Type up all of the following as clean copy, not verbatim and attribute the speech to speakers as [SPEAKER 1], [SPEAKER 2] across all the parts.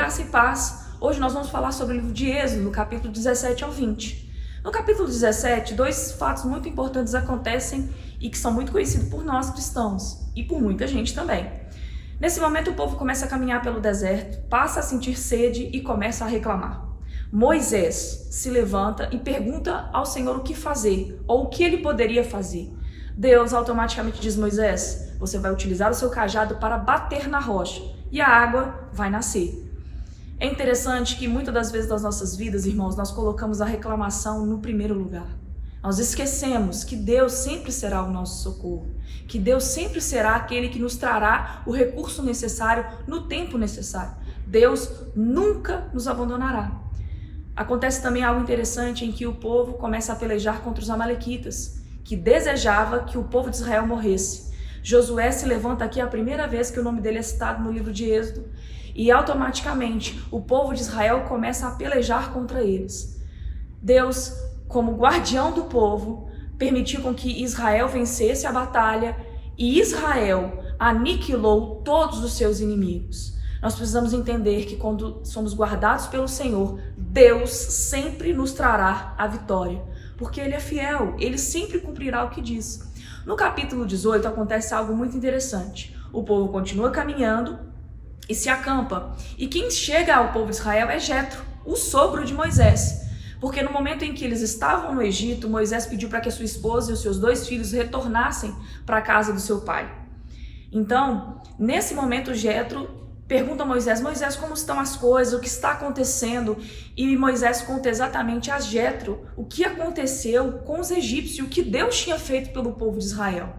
[SPEAKER 1] Graça e paz. Hoje nós vamos falar sobre o livro de Êxodo, do capítulo 17 ao 20. No capítulo 17, dois fatos muito importantes acontecem e que são muito conhecidos por nós cristãos e por muita gente também. Nesse momento o povo começa a caminhar pelo deserto, passa a sentir sede e começa a reclamar. Moisés se levanta e pergunta ao Senhor o que fazer, ou o que ele poderia fazer. Deus automaticamente diz: Moisés, você vai utilizar o seu cajado para bater na rocha e a água vai nascer. É interessante que muitas das vezes das nossas vidas, irmãos, nós colocamos a reclamação no primeiro lugar. Nós esquecemos que Deus sempre será o nosso socorro, que Deus sempre será aquele que nos trará o recurso necessário no tempo necessário. Deus nunca nos abandonará. Acontece também algo interessante em que o povo começa a pelejar contra os amalequitas, que desejava que o povo de Israel morresse. Josué se levanta aqui a primeira vez que o nome dele é citado no livro de Êxodo, e automaticamente o povo de Israel começa a pelejar contra eles. Deus, como guardião do povo, permitiu com que Israel vencesse a batalha e Israel aniquilou todos os seus inimigos. Nós precisamos entender que quando somos guardados pelo Senhor, Deus sempre nos trará a vitória, porque Ele é fiel, Ele sempre cumprirá o que diz. No capítulo 18 acontece algo muito interessante. O povo continua caminhando e se acampa. E quem chega ao povo de Israel é Jetro, o sogro de Moisés. Porque no momento em que eles estavam no Egito, Moisés pediu para que a sua esposa e os seus 2 filhos retornassem para a casa do seu pai. Então, nesse momento, Jetro pergunta a Moisés: Moisés, como estão as coisas? O que está acontecendo? E Moisés conta exatamente a Jetro o que aconteceu com os egípcios, o que Deus tinha feito pelo povo de Israel.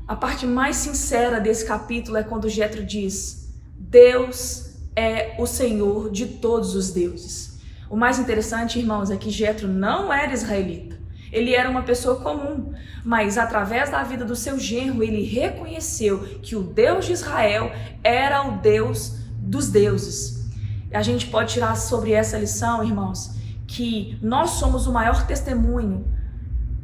[SPEAKER 1] A parte mais sincera desse capítulo é quando Jetro diz: Deus é o Senhor de todos os deuses. O mais interessante, irmãos, é que Jetro não era israelita. Ele era uma pessoa comum, mas através da vida do seu genro, ele reconheceu que o Deus de Israel era o Deus dos deuses. A gente pode tirar sobre essa lição, irmãos, que nós somos o maior testemunho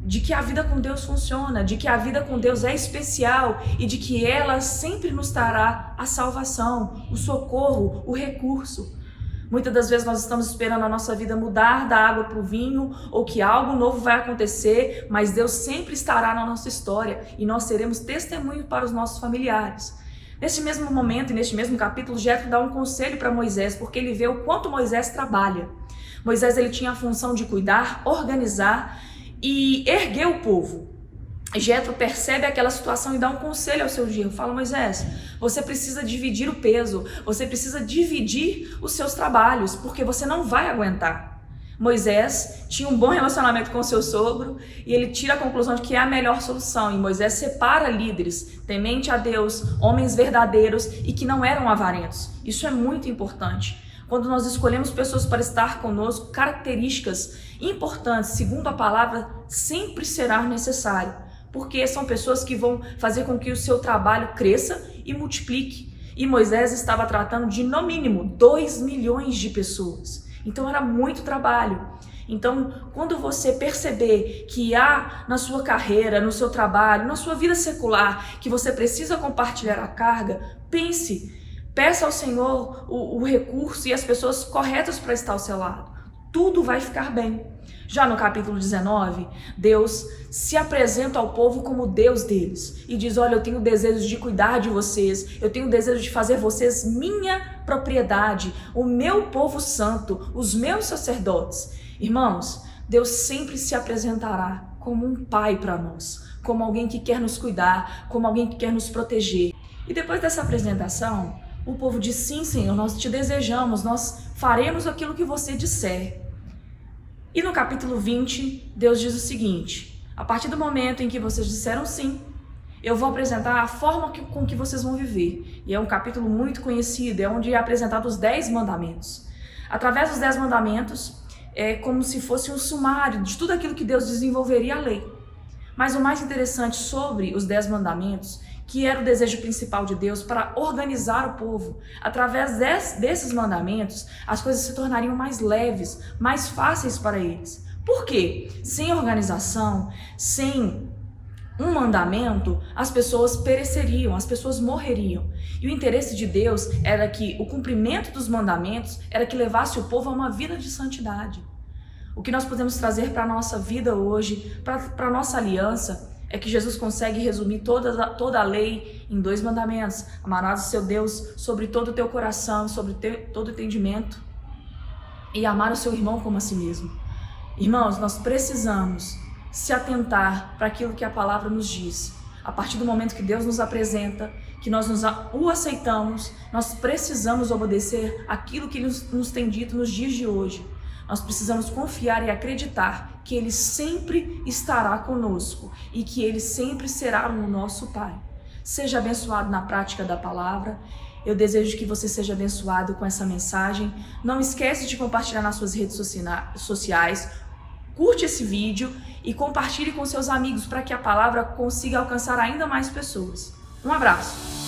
[SPEAKER 1] de que a vida com Deus funciona, de que a vida com Deus é especial e de que ela sempre nos trará a salvação, o socorro, o recurso. Muitas das vezes nós estamos esperando a nossa vida mudar da água para o vinho ou que algo novo vai acontecer, mas Deus sempre estará na nossa história e nós seremos testemunho para os nossos familiares. Neste mesmo momento e neste mesmo capítulo, Jetro dá um conselho para Moisés, porque ele vê o quanto Moisés trabalha. Moisés ele tinha a função de cuidar, organizar e erguer o povo. Jetro percebe aquela situação e dá um conselho ao seu genro. Fala: Moisés, você precisa dividir o peso, você precisa dividir os seus trabalhos, porque você não vai aguentar. Moisés tinha um bom relacionamento com seu sogro e ele tira a conclusão de que é a melhor solução. E Moisés separa líderes, temente a Deus, homens verdadeiros e que não eram avarentos. Isso é muito importante. Quando nós escolhemos pessoas para estar conosco, características importantes, segundo a palavra, sempre será necessário. Porque são pessoas que vão fazer com que o seu trabalho cresça e multiplique. E Moisés estava tratando de, no mínimo, 2 milhões de pessoas. Então era muito trabalho. Então, quando você perceber que há na sua carreira, no seu trabalho, na sua vida secular, que você precisa compartilhar a carga, peça ao Senhor o recurso e as pessoas corretas para estar ao seu lado. Tudo vai ficar bem. Já no capítulo 19, Deus se apresenta ao povo como Deus deles e diz: olha, eu tenho desejo de cuidar de vocês, eu tenho desejo de fazer vocês minha propriedade, o meu povo santo, os meus sacerdotes. Irmãos, Deus sempre se apresentará como um pai para nós, como alguém que quer nos cuidar, como alguém que quer nos proteger. E depois dessa apresentação, o povo diz: sim, Senhor, nós te desejamos, nós faremos aquilo que você disser. E no capítulo 20, Deus diz o seguinte: a partir do momento em que vocês disseram sim, eu vou apresentar a forma com que vocês vão viver. E é um capítulo muito conhecido, é onde é apresentado os 10 mandamentos. Através dos 10 mandamentos, é como se fosse um sumário de tudo aquilo que Deus desenvolveria a lei. Mas o mais interessante sobre os 10 mandamentos, que era o desejo principal de Deus para organizar o povo. Através desses mandamentos, as coisas se tornariam mais leves, mais fáceis para eles. Por quê? Sem organização, sem um mandamento, as pessoas pereceriam, as pessoas morreriam. E o interesse de Deus era que o cumprimento dos mandamentos era que levasse o povo a uma vida de santidade. O que nós podemos trazer para a nossa vida hoje, para a nossa aliança, é que Jesus consegue resumir toda a lei em 2 mandamentos. Amarás o seu Deus sobre todo o teu coração, sobre todo o entendimento, e amar o seu irmão como a si mesmo. Irmãos, nós precisamos se atentar para aquilo que a palavra nos diz. A partir do momento que Deus nos apresenta, que nós o aceitamos, nós precisamos obedecer aquilo que Ele nos tem dito nos dias de hoje. Nós precisamos confiar e acreditar que Ele sempre estará conosco e que Ele sempre será o nosso Pai. Seja abençoado na prática da palavra. Eu desejo que você seja abençoado com essa mensagem. Não esquece de compartilhar nas suas redes sociais. Curte esse vídeo e compartilhe com seus amigos para que a palavra consiga alcançar ainda mais pessoas. Um abraço!